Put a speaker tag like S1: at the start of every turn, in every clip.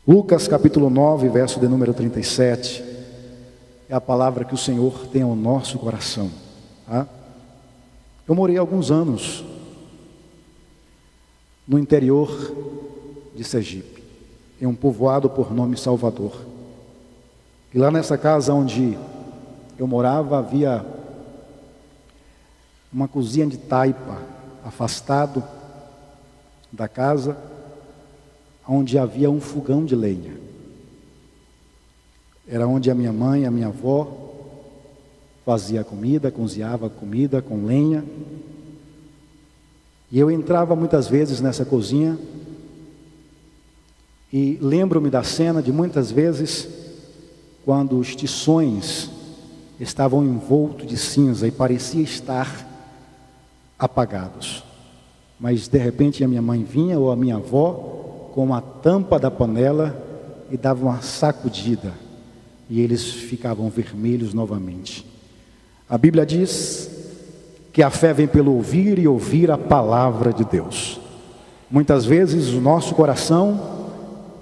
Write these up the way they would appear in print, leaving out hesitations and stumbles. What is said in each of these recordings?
S1: Lucas capítulo 9, verso de número 37, é a palavra que o Senhor tem ao nosso coração. Tá? Eu morei alguns anos no interior de Sergipe, em um povoado por nome Salvador. E lá nessa casa onde eu morava havia uma cozinha de taipa, afastado da casa, onde havia um fogão de lenha. Era onde a minha mãe, a minha avó fazia comida, cozinhava comida com lenha. E eu entrava muitas vezes nessa cozinha e lembro-me da cena de muitas vezes quando os tições estavam envoltos de cinza e parecia estar apagados. Mas de repente a minha mãe vinha ou a minha avó com a tampa da panela e dava uma sacudida e eles ficavam vermelhos novamente. A Bíblia diz que a fé vem pelo ouvir e ouvir a palavra de Deus. Muitas vezes o nosso coração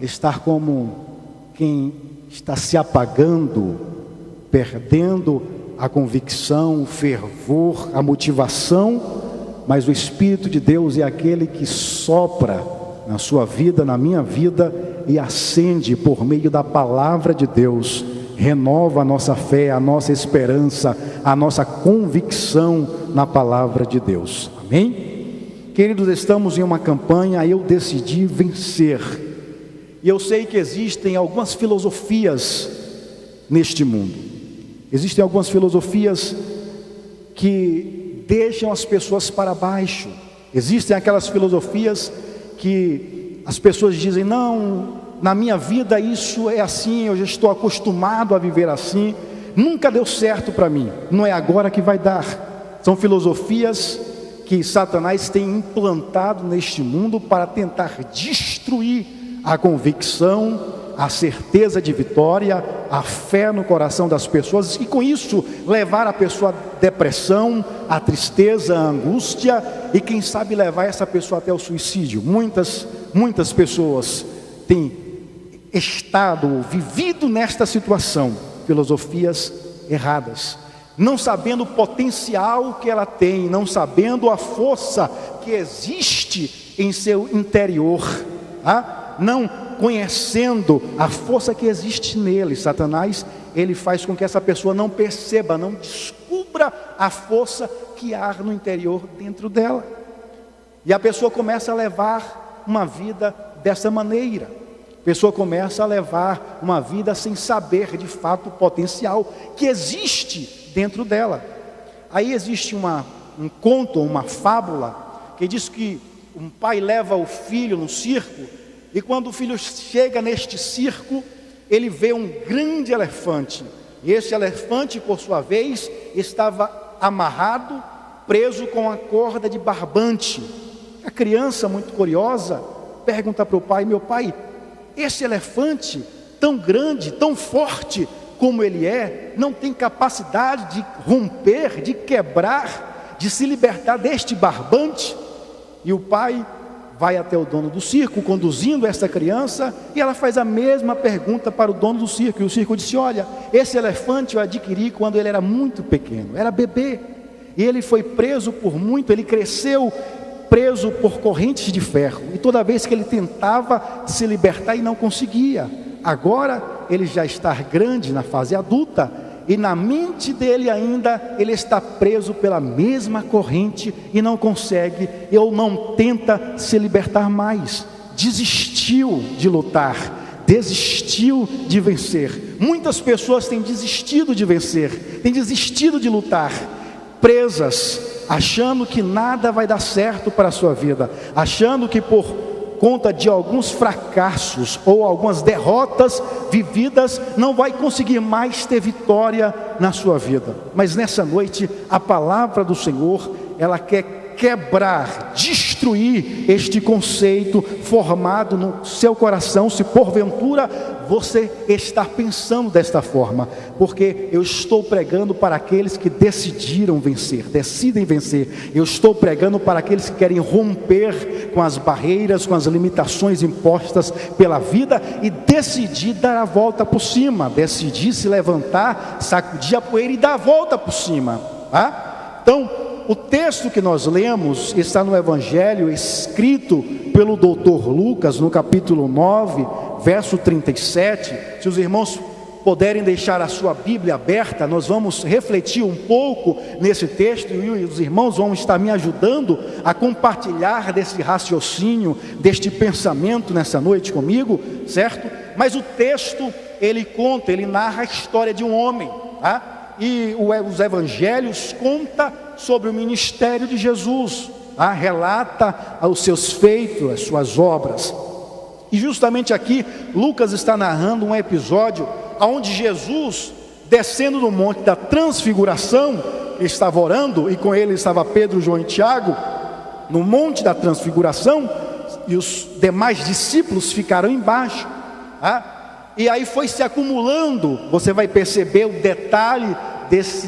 S1: está como quem está se apagando, perdendo a convicção, o fervor, a motivação, mas o Espírito de Deus é aquele que sopra na sua vida, na minha vida, e acende por meio da palavra de Deus, renova a nossa fé, a nossa esperança, a nossa convicção na palavra de Deus. Amém? Queridos, estamos em uma campanha, eu decidi vencer. E eu sei que existem algumas filosofias neste mundo. Existem algumas filosofias que deixam as pessoas para baixo. Existem aquelas filosofias que as pessoas dizem: não, na minha vida isso é assim, eu já estou acostumado a viver assim, nunca deu certo para mim, não é agora que vai dar. São filosofias que Satanás tem implantado neste mundo para tentar destruir a convicção, a certeza de vitória, a fé no coração das pessoas, e com isso levar a pessoa à depressão, à tristeza, à angústia, e quem sabe levar essa pessoa até o suicídio. Muitas pessoas têm vivido nesta situação, filosofias erradas, não sabendo o potencial que ela tem, não sabendo a força que existe em seu interior, não conhecendo a força que existe nele. Satanás, ele faz com que essa pessoa não perceba, não descubra a força que há no interior dentro dela, e a pessoa começa a levar uma vida dessa maneira. A pessoa começa a levar uma vida sem saber de fato o potencial que existe dentro dela. Aí existe um conto, uma fábula, que diz que um pai leva o filho no circo, e quando o filho chega neste circo, ele vê um grande elefante, e esse elefante, por sua vez, estava amarrado, preso com a corda de barbante. A criança, muito curiosa, pergunta para o pai: meu pai, esse elefante tão grande, tão forte como ele é, não tem capacidade de romper, de quebrar, de se libertar deste barbante? E o pai vai até o dono do circo, conduzindo essa criança, e ela faz a mesma pergunta para o dono do circo, e o circo disse: olha, esse elefante eu adquiri quando ele era muito pequeno, era bebê, e ele foi preso ele cresceu preso por correntes de ferro, e toda vez que ele tentava se libertar e não conseguia. Agora ele já está grande, na fase adulta, e na mente dele ainda ele está preso pela mesma corrente e não consegue, ou não tenta se libertar mais. Desistiu de lutar, desistiu de vencer. Muitas pessoas têm desistido de vencer, têm desistido de lutar, presas, achando que nada vai dar certo para a sua vida, achando que por conta de alguns fracassos ou algumas derrotas vividas, não vai conseguir mais ter vitória na sua vida. Mas nessa noite, a palavra do Senhor, ela quer quebrar, destruir destruir este conceito formado no seu coração, se porventura você está pensando desta forma, porque eu estou pregando para aqueles que decidiram vencer, decidem vencer. Eu estou pregando para aqueles que querem romper com as barreiras, com as limitações impostas pela vida e decidir dar a volta por cima, decidir se levantar, sacudir a poeira e dar a volta por cima, tá? Então, o texto que nós lemos está no Evangelho escrito pelo doutor Lucas, no capítulo 9, verso 37. Se os irmãos puderem deixar a sua Bíblia aberta, nós vamos refletir um pouco nesse texto, e os irmãos vão estar me ajudando a compartilhar desse raciocínio, deste pensamento nessa noite comigo, certo? Mas o texto, ele narra a história de um homem, tá? E os evangelhos contam sobre o ministério de Jesus, tá? Relata os seus feitos, as suas obras. E justamente aqui, Lucas está narrando um episódio onde Jesus, descendo do monte da transfiguração, estava orando, e com ele estava Pedro, João e Tiago, no monte da transfiguração, e os demais discípulos ficaram embaixo, tá? E aí foi se acumulando, você vai perceber o detalhe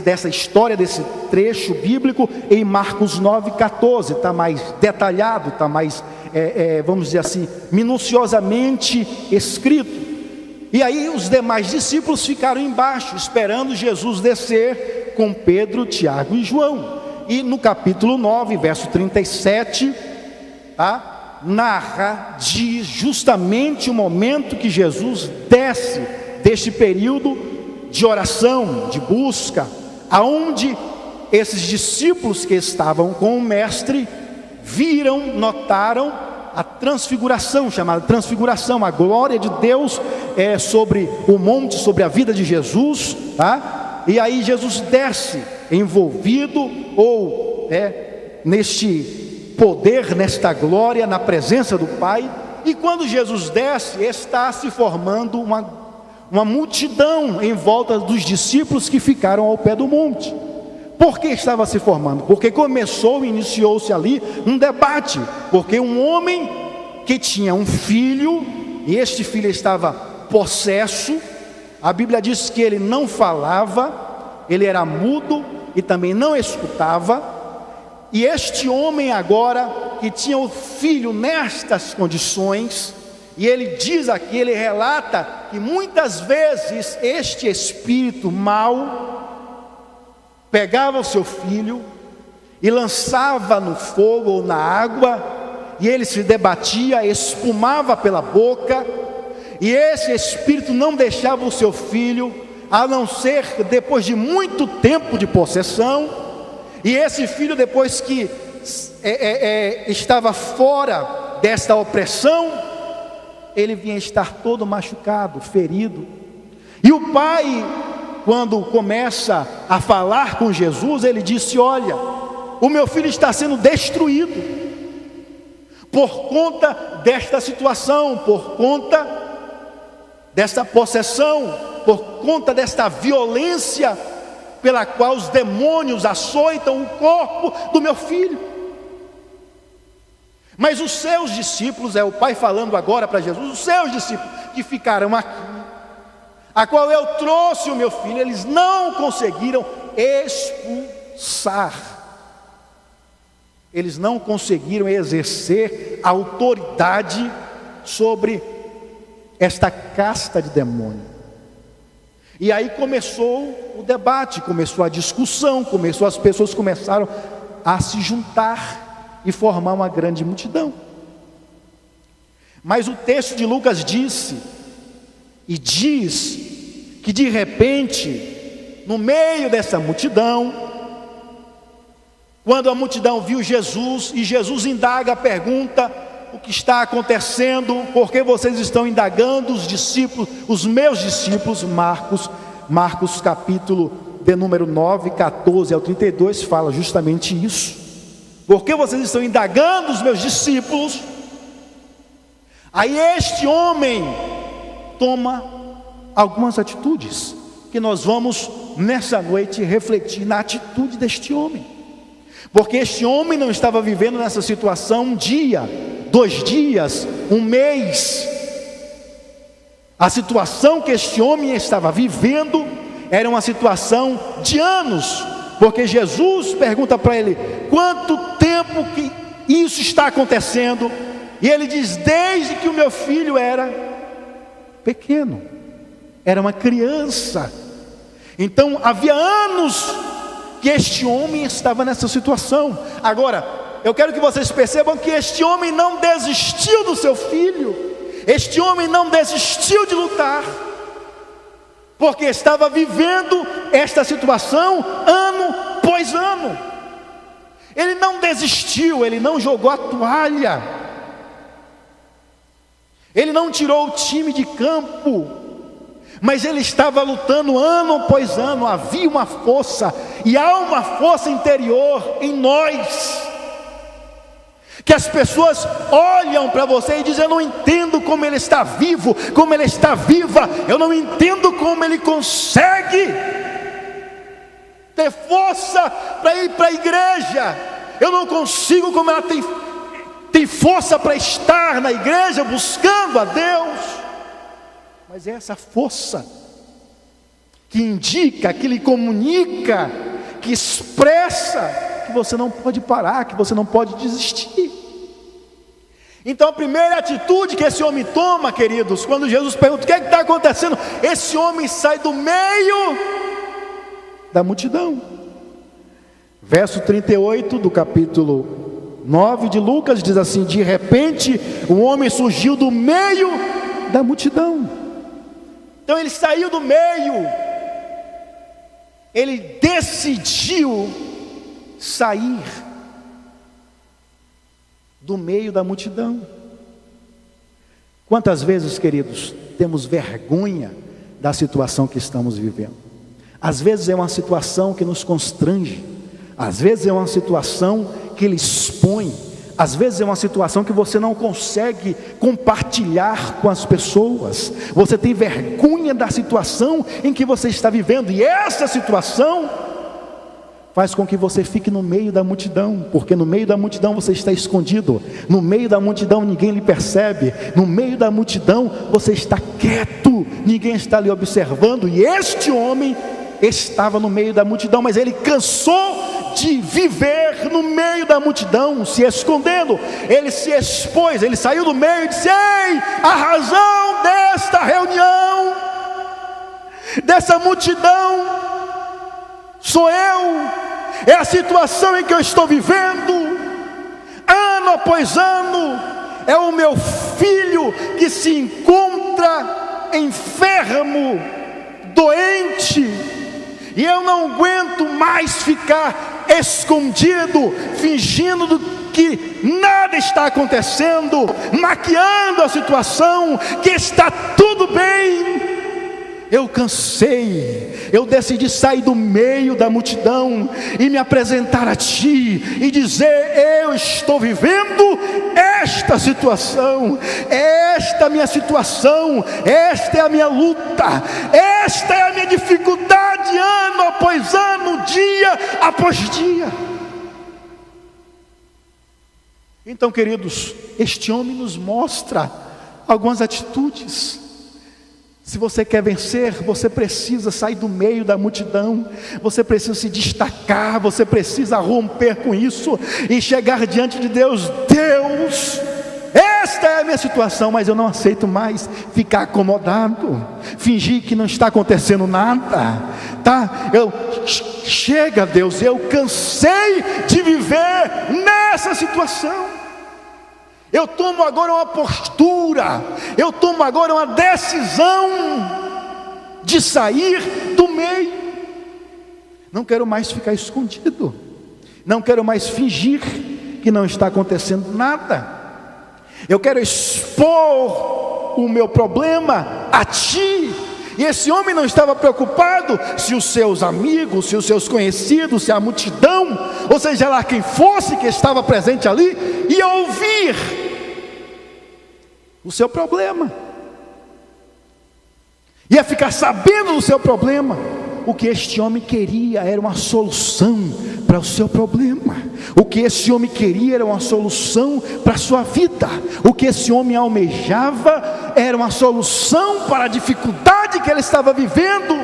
S1: dessa história, desse trecho bíblico em Marcos 9,14, está mais detalhado, está mais, vamos dizer assim, minuciosamente escrito. E aí os demais discípulos ficaram embaixo, esperando Jesus descer com Pedro, Tiago e João. E no capítulo 9, verso 37, diz justamente o momento que Jesus desce deste período de oração, de busca, aonde esses discípulos que estavam com o mestre notaram a transfiguração, chamada transfiguração, a glória de Deus sobre o monte, sobre a vida de Jesus, tá? E aí Jesus desce envolvido neste poder, nesta glória, na presença do Pai. E quando Jesus desce, está se formando uma multidão em volta dos discípulos que ficaram ao pé do monte. Por que estava se formando? Porque iniciou-se ali um debate, porque um homem que tinha um filho, e este filho estava possesso, a Bíblia diz que ele não falava, ele era mudo e também não escutava, e este homem agora, que tinha o filho nestas condições, e ele diz aqui, ele relata que muitas vezes este espírito mau pegava o seu filho e lançava no fogo ou na água, e ele se debatia, espumava pela boca, e esse espírito não deixava o seu filho, a não ser depois de muito tempo de possessão. E esse filho, depois que estava fora desta opressão, ele vinha estar todo machucado, ferido. E o pai, quando começa a falar com Jesus, ele disse: olha, o meu filho está sendo destruído por conta desta situação, por conta desta possessão, por conta desta violência pela qual os demônios açoitam o corpo do meu filho. Mas os seus discípulos, o pai falando agora para Jesus, os seus discípulos que ficaram aqui, a qual eu trouxe o meu filho, eles não conseguiram expulsar, eles não conseguiram exercer autoridade sobre esta casta de demônio. E aí começou o debate, começou a discussão, as pessoas começaram a se juntar e formar uma grande multidão. Mas o texto de Lucas diz que de repente, no meio dessa multidão, quando a multidão viu Jesus, e Jesus indaga, pergunta: o que está acontecendo? Por que vocês estão indagando os discípulos, os meus discípulos? Marcos capítulo de número 9, 14 ao 32 fala justamente isso. Por que vocês estão indagando os meus discípulos? Aí este homem toma algumas atitudes, que nós vamos nessa noite refletir na atitude deste homem. Porque este homem não estava vivendo nessa situação um dia, 2 dias, 1 mês. A situação que este homem estava vivendo era uma situação de anos, porque Jesus pergunta para ele: quanto tempo que isso está acontecendo? E ele diz: desde que o meu filho era pequeno, era uma criança. Então havia anos que este homem estava nessa situação. Agora, eu quero que vocês percebam que este homem não desistiu do seu filho. Este homem não desistiu de lutar, porque estava vivendo esta situação ano após ano. Ele não desistiu, ele não jogou a toalha, ele não tirou o time de campo, mas ele estava lutando ano após ano. Havia uma força, e há uma força interior em nós, que as pessoas olham para você e dizem: eu não entendo como ele está vivo, como ele está viva, eu não entendo como ele consegue ter força para ir para a igreja, eu não consigo como ela tem força para estar na igreja buscando a Deus. Mas é essa força que indica, que lhe comunica, que expressa que você não pode parar, que você não pode desistir. Então a primeira atitude que esse homem toma, queridos, quando Jesus pergunta: o que é que está acontecendo? Esse homem sai do meio da multidão. Verso 38 do capítulo 9 de Lucas diz assim: de repente o homem surgiu do meio da multidão. Então ele saiu do meio, ele decidiu sair do meio da multidão. Quantas vezes, queridos, temos vergonha da situação que estamos vivendo? Às vezes é uma situação que nos constrange, às vezes é uma situação que lhe expõe, às vezes é uma situação que você não consegue compartilhar com as pessoas. Você tem vergonha da situação em que você está vivendo, e essa situação faz com que você fique no meio da multidão, porque no meio da multidão você está escondido, no meio da multidão ninguém lhe percebe, no meio da multidão você está quieto, ninguém está lhe observando. E este homem estava no meio da multidão, mas ele cansou de viver no meio da multidão, se escondendo. Ele se expôs, ele saiu do meio e disse: ei, a razão desta reunião, dessa multidão, sou eu, é a situação em que eu estou vivendo, ano após ano. É o meu filho que se encontra enfermo, doente, e eu não aguento mais ficar escondido, fingindo que nada está acontecendo, maquiando a situação, que está tudo bem. Eu cansei, eu decidi sair do meio da multidão e me apresentar a Ti e dizer: eu estou vivendo esta situação, esta é a minha situação, esta é a minha luta, esta é a minha dificuldade, ano após ano, dia após dia. Então, queridos, este homem nos mostra algumas atitudes. Se você quer vencer, você precisa sair do meio da multidão, você precisa se destacar, você precisa romper com isso e chegar diante de Deus: Deus, esta é a minha situação, mas eu não aceito mais ficar acomodado, fingir que não está acontecendo nada, tá? Chega, Deus, eu cansei de viver nessa situação. Eu tomo agora uma postura, eu tomo agora uma decisão de sair do meio. Não quero mais ficar escondido, não quero mais fingir que não está acontecendo nada. Eu quero expor o meu problema a Ti. E esse homem não estava preocupado se os seus amigos, se os seus conhecidos, se a multidão, ou seja lá quem fosse que estava presente ali, ia ouvir o seu problema, ia ficar sabendo do seu problema. o que este homem queria era uma solução para o seu problema. O que esse homem queria era uma solução para a sua vida. O que esse homem almejava era uma solução para a dificuldade que ele estava vivendo.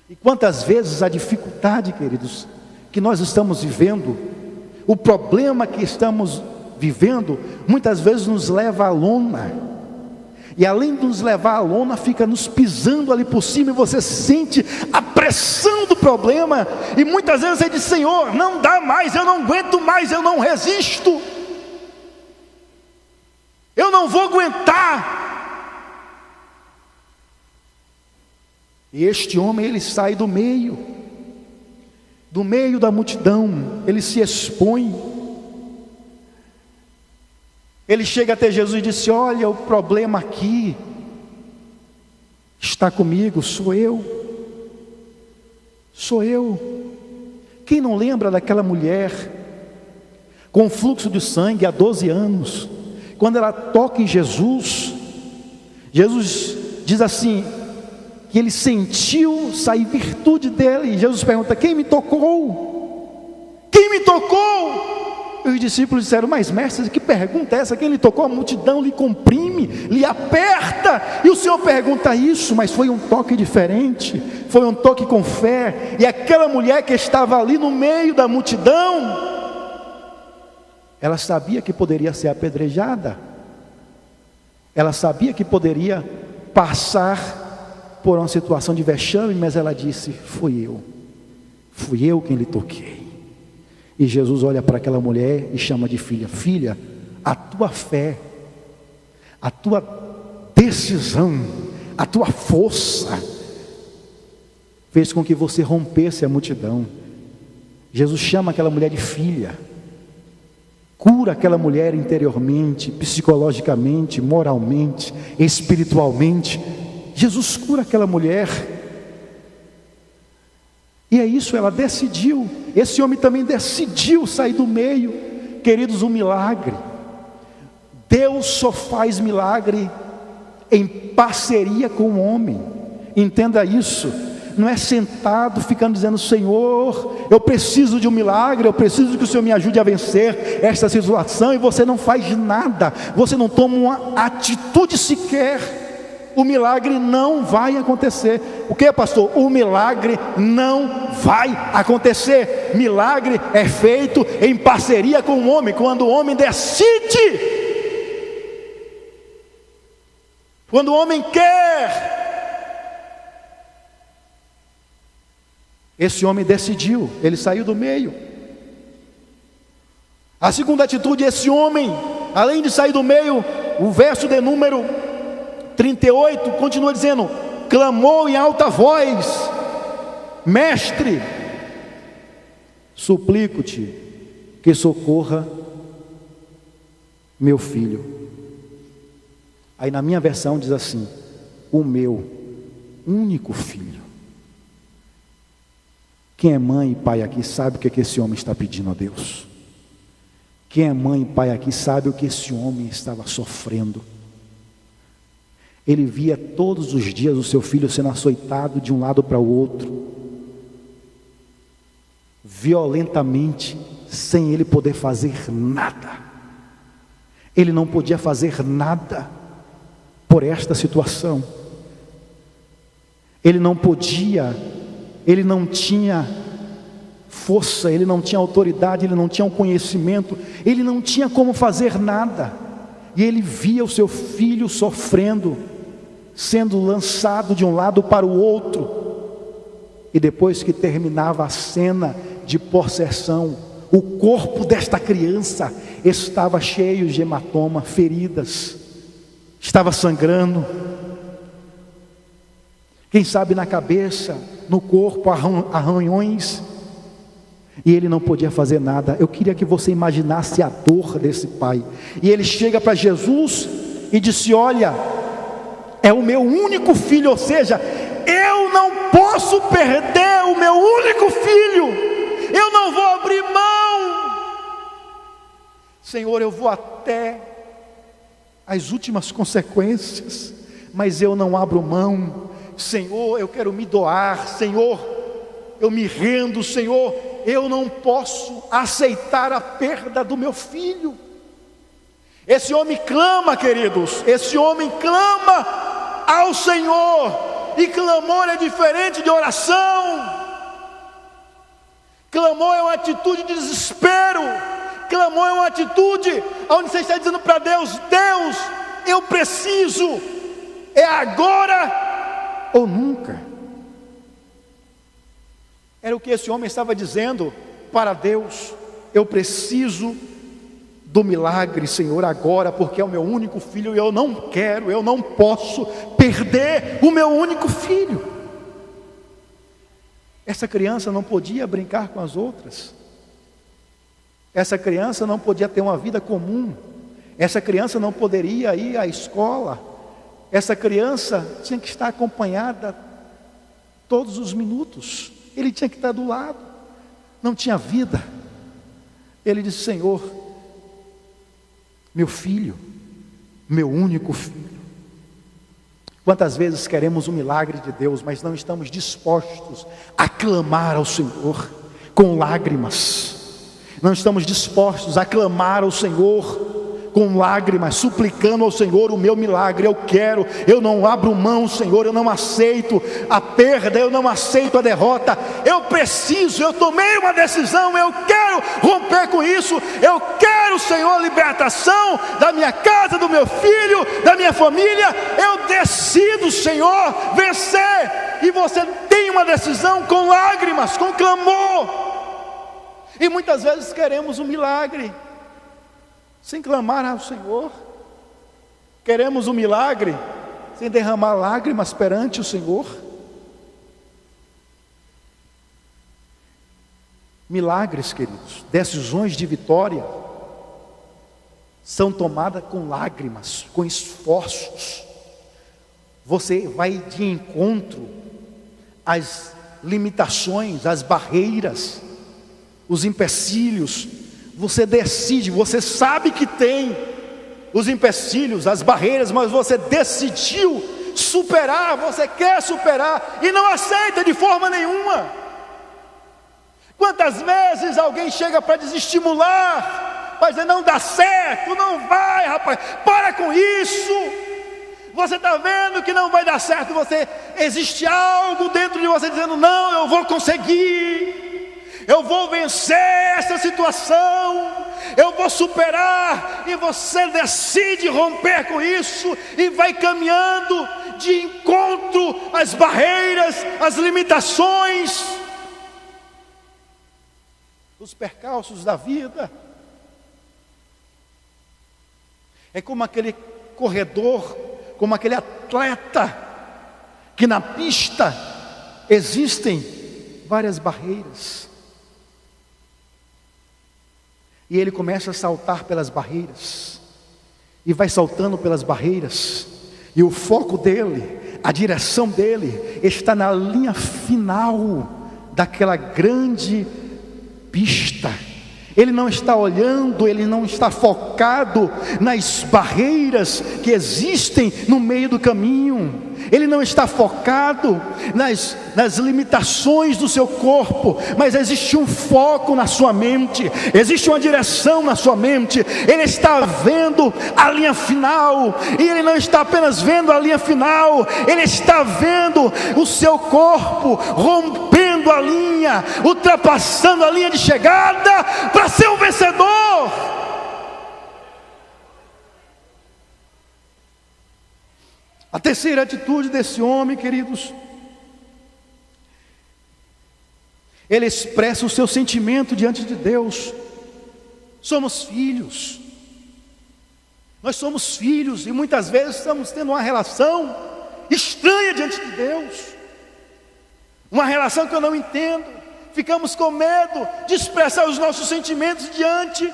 S1: E quantas vezes a dificuldade, queridos, que nós estamos vivendo, o problema que estamos vivendo, muitas vezes nos leva à lona. E além de nos levar à lona, fica nos pisando ali por cima, e você sente a pressão do problema, e muitas vezes você diz: Senhor, não dá mais, eu não aguento mais, eu não resisto, eu não vou aguentar. E este homem, ele sai do meio da multidão, ele se expõe. Ele chega até Jesus e disse: olha, o problema aqui está comigo, sou eu. Quem não lembra daquela mulher com fluxo de sangue há 12 anos, quando ela toca em Jesus, Jesus diz assim, que ele sentiu sair virtude dele, e Jesus pergunta: quem me tocou? Quem me tocou? E os discípulos disseram: mas mestre, que pergunta é essa? Quem lhe tocou? A multidão lhe comprime, lhe aperta, e o Senhor pergunta isso. Mas foi um toque diferente, foi um toque com fé. E aquela mulher que estava ali no meio da multidão, ela sabia que poderia ser apedrejada, ela sabia que poderia passar por uma situação de vexame, mas ela disse: fui eu quem lhe toquei. E Jesus olha para aquela mulher e chama de filha: filha, a tua fé, a tua decisão, a tua força fez com que você rompesse a multidão. Jesus chama aquela mulher de filha, cura aquela mulher interiormente, psicologicamente, moralmente, espiritualmente. Jesus cura aquela mulher. E é isso, ela decidiu. Esse homem também decidiu sair do meio. Queridos, um milagre, Deus só faz milagre em parceria com o homem. Entenda isso. Não é sentado ficando dizendo: Senhor, eu preciso de um milagre, eu preciso que o Senhor me ajude a vencer esta situação, e você não faz nada, você não toma uma atitude sequer. O milagre não vai acontecer. O que, pastor? O milagre não vai acontecer. Milagre é feito em parceria com o homem. Quando o homem decide, quando o homem quer. Esse homem decidiu, ele saiu do meio. A segunda atitude, esse homem, além de sair do meio, o verso de número 38 continua dizendo: clamou em alta voz: mestre, suplico-te que socorra meu filho. Aí na minha versão diz assim: o meu único filho. Quem é mãe e pai aqui sabe o que esse homem está pedindo a Deus. Quem é mãe e pai aqui sabe o que esse homem estava sofrendo. Ele via todos os dias o seu filho sendo açoitado de um lado para o outro, violentamente, sem ele poder fazer nada. Ele não podia fazer nada por esta situação. Ele não podia, ele não tinha força, ele não tinha autoridade, ele não tinha o conhecimento, ele não tinha como fazer nada. E ele via o seu filho sofrendo, sendo lançado de um lado para o outro. E depois que terminava a cena de possessão, o corpo desta criança estava cheio de hematoma, feridas, estava sangrando, quem sabe na cabeça, no corpo, arranhões, e ele não podia fazer nada. Eu queria que você imaginasse a dor desse pai. E ele chega para Jesus e disse: olha, é o meu único filho, ou seja, eu não posso perder o meu único filho, eu não vou abrir mão. Senhor, eu vou até as últimas consequências, mas eu não abro mão. Senhor, eu quero me doar, Senhor, eu me rendo, Senhor, eu não posso aceitar a perda do meu filho. Esse homem clama, queridos, esse homem clama ao Senhor, e clamor é diferente de oração. Clamor é uma atitude de desespero, clamor é uma atitude onde você está dizendo para Deus: Deus, eu preciso, é agora ou nunca. Era o que esse homem estava dizendo para Deus: eu preciso do milagre, Senhor, agora, porque é o meu único filho, e eu não quero, eu não posso perder o meu único filho. Essa criança não podia brincar com as outras, essa criança não podia ter uma vida comum, essa criança não poderia ir à escola, essa criança tinha que estar acompanhada todos os minutos, ele tinha que estar do lado, não tinha vida. Ele disse: Senhor, meu filho, meu único filho. Quantas vezes queremos o milagre de Deus, mas não estamos dispostos a clamar ao Senhor com lágrimas, não estamos dispostos a clamar ao Senhor com lágrimas, suplicando ao Senhor o meu milagre. Eu quero, eu não abro mão, Senhor, eu não aceito a perda, eu não aceito a derrota, eu preciso, eu tomei uma decisão, eu quero romper com isso, eu quero, Senhor, libertação da minha casa, do meu filho, da minha família, eu decido, Senhor, vencer. E você tem uma decisão com lágrimas, com clamor, e muitas vezes queremos um milagre sem clamar ao Senhor, queremos um milagre sem derramar lágrimas perante o Senhor. Milagres, queridos, decisões de vitória são tomadas com lágrimas, com esforços. Você vai de encontro às limitações, às barreiras, os empecilhos. Você decide, você sabe que tem os empecilhos, as barreiras, mas você decidiu superar, você quer superar e não aceita de forma nenhuma. Quantas vezes alguém chega para desestimular, para dizer: não dá certo, não vai, rapaz, para com isso. Você está vendo que não vai dar certo, existe algo dentro de você dizendo: não, eu vou conseguir, eu vou vencer essa situação, eu vou superar. E você decide romper com isso e vai caminhando de encontro às barreiras, às limitações, os percalços da vida. É como aquele corredor, como aquele atleta, que na pista existem várias barreiras, e ele começa a saltar pelas barreiras, e vai saltando pelas barreiras, e o foco dele, a direção dele, está na linha final daquela grande pista. Ele não está olhando, ele não está focado nas barreiras que existem no meio do caminho, ele não está focado nas limitações do seu corpo, mas existe um foco na sua mente, existe uma direção na sua mente. Ele está vendo a linha final, e ele não está apenas vendo a linha final, ele está vendo o seu corpo rompendo a linha, ultrapassando a linha de chegada para ser um vencedor. A terceira atitude desse homem, queridos, ele expressa o seu sentimento diante de Deus. Somos filhos, nós somos filhos, e muitas vezes estamos tendo uma relação estranha diante de Deus, uma relação que eu não entendo. Ficamos com medo de expressar os nossos sentimentos diante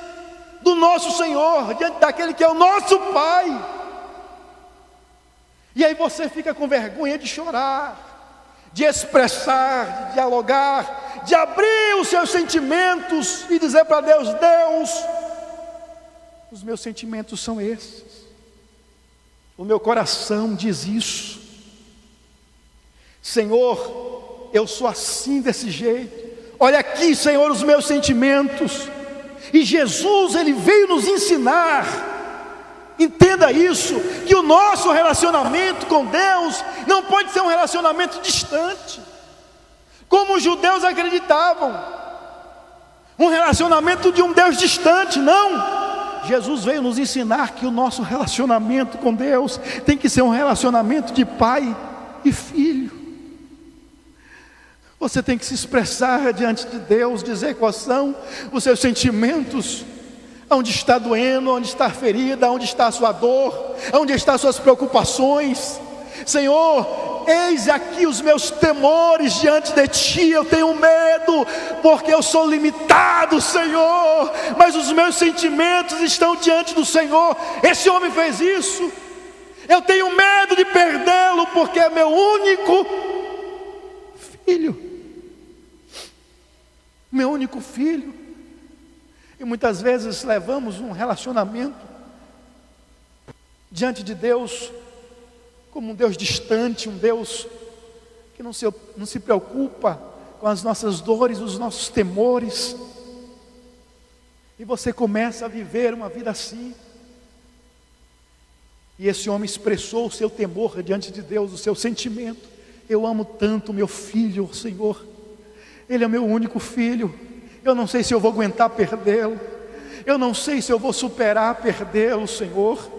S1: do nosso Senhor, diante daquele que é o nosso Pai. E aí você fica com vergonha de chorar, de expressar, de dialogar, de abrir os seus sentimentos e dizer para Deus: Deus, os meus sentimentos são esses, o meu coração diz isso. Senhor, eu sou assim, desse jeito. Olha aqui, Senhor, os meus sentimentos. E Jesus, Ele veio nos ensinar, entenda isso, que o nosso relacionamento com Deus não pode ser um relacionamento distante, como os judeus acreditavam, um relacionamento de um Deus distante. Não, Jesus veio nos ensinar que o nosso relacionamento com Deus tem que ser um relacionamento de pai e filho. Você tem que se expressar diante de Deus, dizer quais são os seus sentimentos, onde está doendo, onde está a ferida, onde está a sua dor, onde estão as suas preocupações. Senhor, eis aqui os meus temores diante de Ti. Eu tenho medo, porque eu sou limitado, Senhor, mas os meus sentimentos estão diante do Senhor. Esse homem fez isso. Eu tenho medo de perdê-lo, porque é meu único filho, meu único filho. E muitas vezes levamos um relacionamento diante de Deus como um Deus distante, um Deus que não se preocupa com as nossas dores, os nossos temores. E você começa a viver uma vida assim. E esse homem expressou o seu temor diante de Deus, o seu sentimento. Eu amo tanto meu filho, Senhor. Ele é meu único filho. Eu não sei se eu vou aguentar perdê-lo. Eu não sei se eu vou superar perdê-lo, Senhor.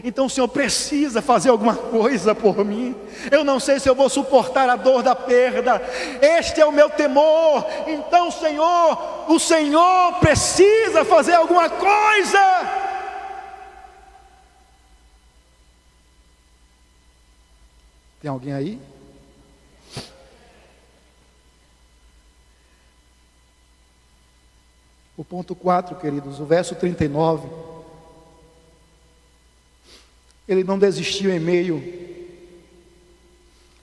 S1: Então o Senhor precisa fazer alguma coisa por mim. Eu não sei se eu vou suportar a dor da perda. Este é o meu temor. Então, Senhor, o Senhor precisa fazer alguma coisa. Tem alguém aí? O ponto 4, queridos, o verso 39. Ele não desistiu em meio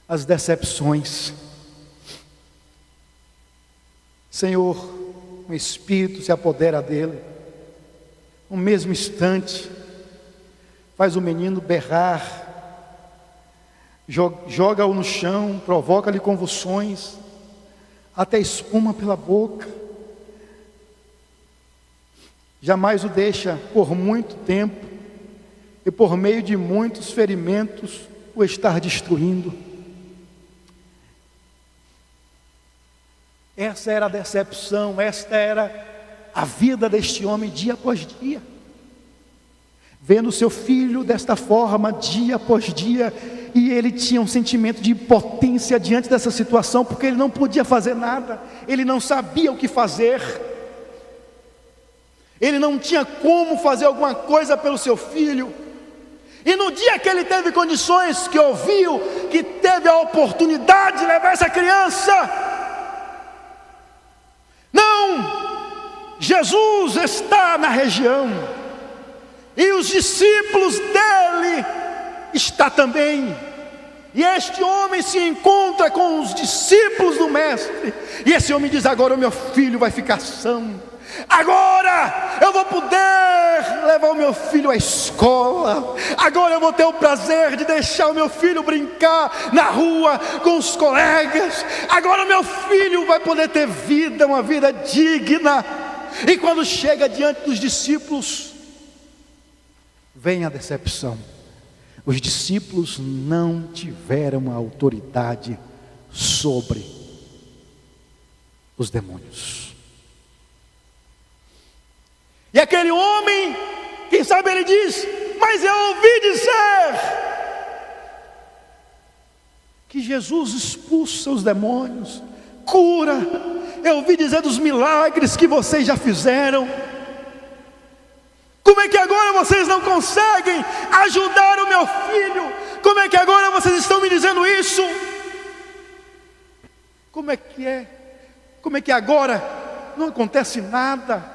S1: às decepções. Senhor, o Espírito se apodera dele. No mesmo instante, faz o menino berrar, joga-o no chão, provoca-lhe convulsões, até espuma pela boca. Jamais o deixa por muito tempo, e por meio de muitos ferimentos o estar destruindo. Essa era a decepção, esta era a vida deste homem dia após dia, vendo seu filho desta forma dia após dia. E ele tinha um sentimento de impotência diante dessa situação, porque ele não podia fazer nada, ele não sabia o que fazer, ele não tinha como fazer alguma coisa pelo seu filho. E no dia que ele teve condições, que ouviu, que teve a oportunidade de levar essa criança, não, Jesus está na região, e os discípulos dele está também. E este homem se encontra com os discípulos do mestre, e esse homem diz: agora o meu filho vai ficar são, agora eu vou poder levar o meu filho à escola, agora eu vou ter o prazer de deixar o meu filho brincar na rua com os colegas, agora o meu filho vai poder ter vida, uma vida digna. E quando chega diante dos discípulos, vem a decepção. Os discípulos não tiveram a autoridade sobre os demônios. E aquele homem, quem sabe ele diz: mas eu ouvi dizer que Jesus expulsa os demônios, cura. Eu ouvi dizer dos milagres que vocês já fizeram. Como é que agora vocês não conseguem ajudar o meu filho? Como é que agora vocês estão me dizendo isso? Como é que é? Como é que agora não acontece nada?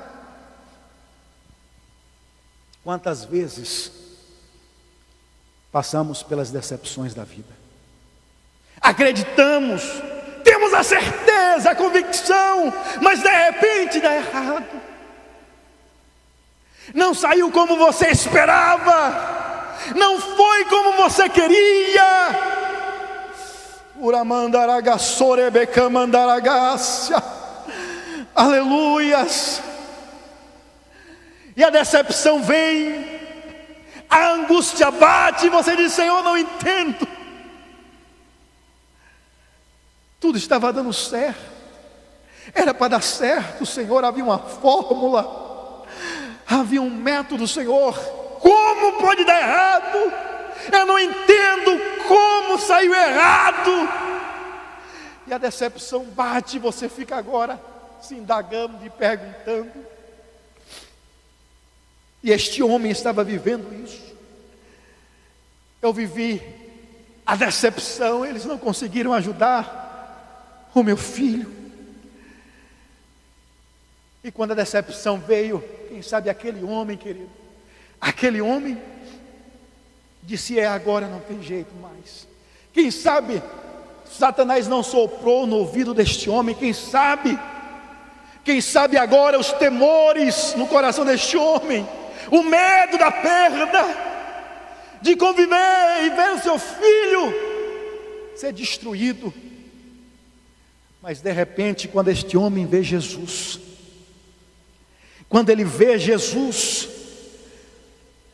S1: Quantas vezes passamos pelas decepções da vida? Acreditamos, temos a certeza, a convicção, mas de repente dá errado. Não saiu como você esperava, não foi como você queria. Uramandaragassorebecamandaragacia. Aleluias. E a decepção vem, a angústia bate, e você diz: Senhor, não entendo. Tudo estava dando certo, era para dar certo, Senhor, havia uma fórmula, havia um método, Senhor. Como pode dar errado? Eu não entendo como saiu errado. E a decepção bate, e você fica agora se indagando e perguntando. E este homem estava vivendo isso. Eu vivi a decepção, eles não conseguiram ajudar o meu filho. E quando a decepção veio, quem sabe aquele homem, querido, aquele homem disse: agora não tem jeito mais. Quem sabe Satanás não soprou no ouvido deste homem. Quem sabe agora os temores no coração deste homem, o medo da perda, de conviver e ver o seu filho ser destruído. Mas de repente, quando este homem vê Jesus, quando ele vê Jesus,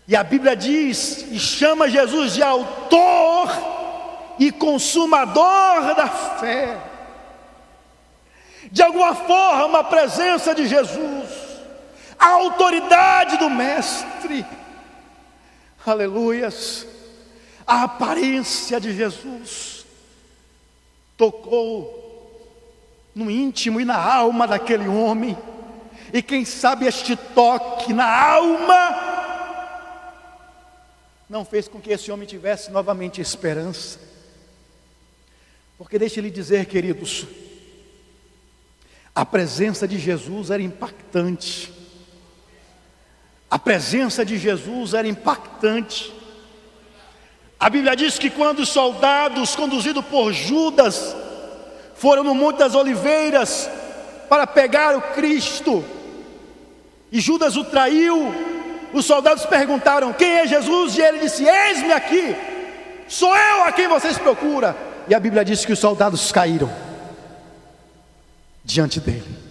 S1: e a Bíblia diz e chama Jesus de autor e consumador da fé, de alguma forma a presença de Jesus, a autoridade do Mestre, aleluias, a aparência de Jesus tocou no íntimo e na alma daquele homem. E quem sabe este toque na alma não fez com que esse homem tivesse novamente esperança. Porque deixe lhe dizer, queridos, a presença de Jesus era impactante. A presença de Jesus era impactante. A Bíblia diz que quando os soldados, conduzidos por Judas, foram no Monte das Oliveiras para pegar o Cristo, e Judas o traiu, os soldados perguntaram: quem é Jesus? E ele disse: eis-me aqui, sou eu a quem vocês procuram. E a Bíblia diz que os soldados caíram diante dele.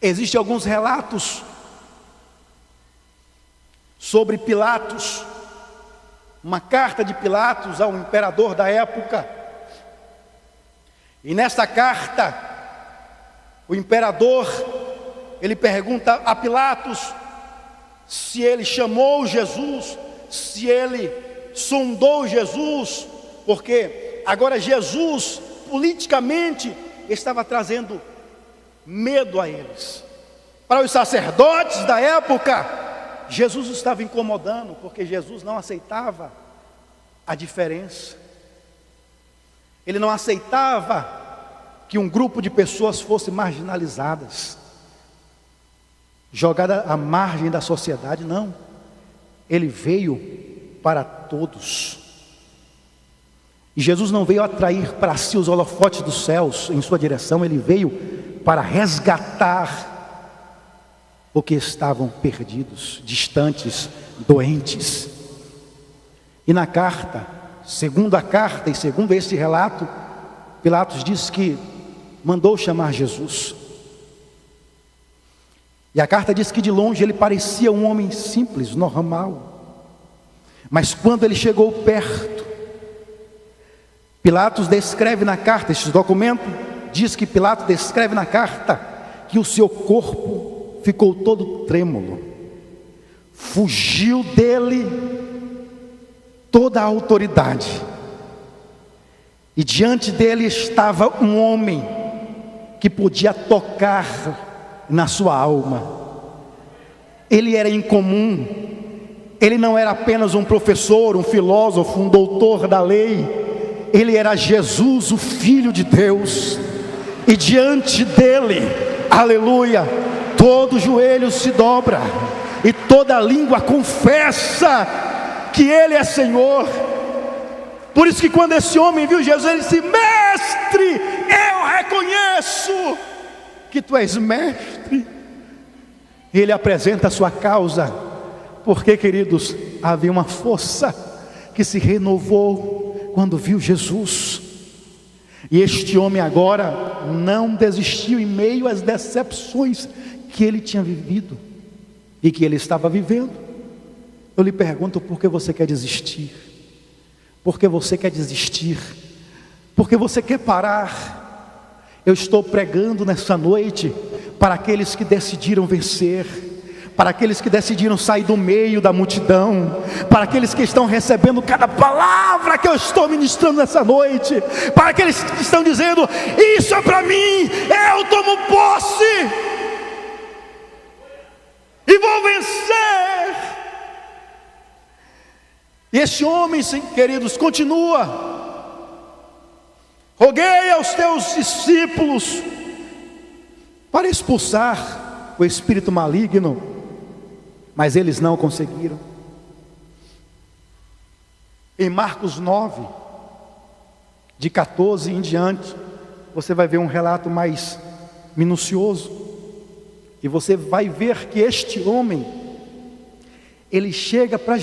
S1: Existem alguns relatos sobre Pilatos, uma carta de Pilatos ao imperador da época. E nessa carta, o imperador, ele pergunta a Pilatos se ele chamou Jesus, se ele sondou Jesus, porque agora Jesus, politicamente, estava trazendo medo a eles. Para os sacerdotes da época, Jesus estava incomodando, porque Jesus não aceitava a diferença. Ele não aceitava que um grupo de pessoas fosse marginalizadas, jogada à margem da sociedade. Não, ele veio para todos. E Jesus não veio atrair para si os holofotes dos céus em sua direção, ele veio para resgatar o que estavam perdidos, distantes, doentes. E na carta, segundo a carta e segundo este relato, Pilatos diz que mandou chamar Jesus. E a carta diz que de longe ele parecia um homem simples, normal. Mas quando ele chegou perto, Pilatos descreve na carta, este documento diz que Pilatos descreve na carta que o seu corpo ficou todo trêmulo. Fugiu dele toda a autoridade. E diante dele estava um homem que podia tocar na sua alma. Ele era incomum. Ele não era apenas um professor, um filósofo, um doutor da lei. Ele era Jesus, o Filho de Deus. E diante dele, aleluia, todo joelho se dobra e toda língua confessa que ele é Senhor. Por isso que quando esse homem viu Jesus, ele disse: mestre, eu reconheço que tu és mestre. Ele apresenta a sua causa, porque, queridos, havia uma força que se renovou quando viu Jesus. E este homem agora não desistiu em meio às decepções que ele tinha vivido e que ele estava vivendo. Eu lhe pergunto, por que você quer desistir? Por que você quer desistir? Por que você quer parar? Eu estou pregando nessa noite para aqueles que decidiram vencer, para aqueles que decidiram sair do meio da multidão, para aqueles que estão recebendo cada palavra que eu estou ministrando nessa noite, para aqueles que estão dizendo: isso é para mim, eu tomo posse e vou vencer. E esse homem, sim, queridos, continua: roguei aos teus discípulos para expulsar o espírito maligno, mas eles não conseguiram. Em Marcos 9, de 14 em diante, você vai ver um relato mais minucioso, e você vai ver que este homem, ele chega para Jesus.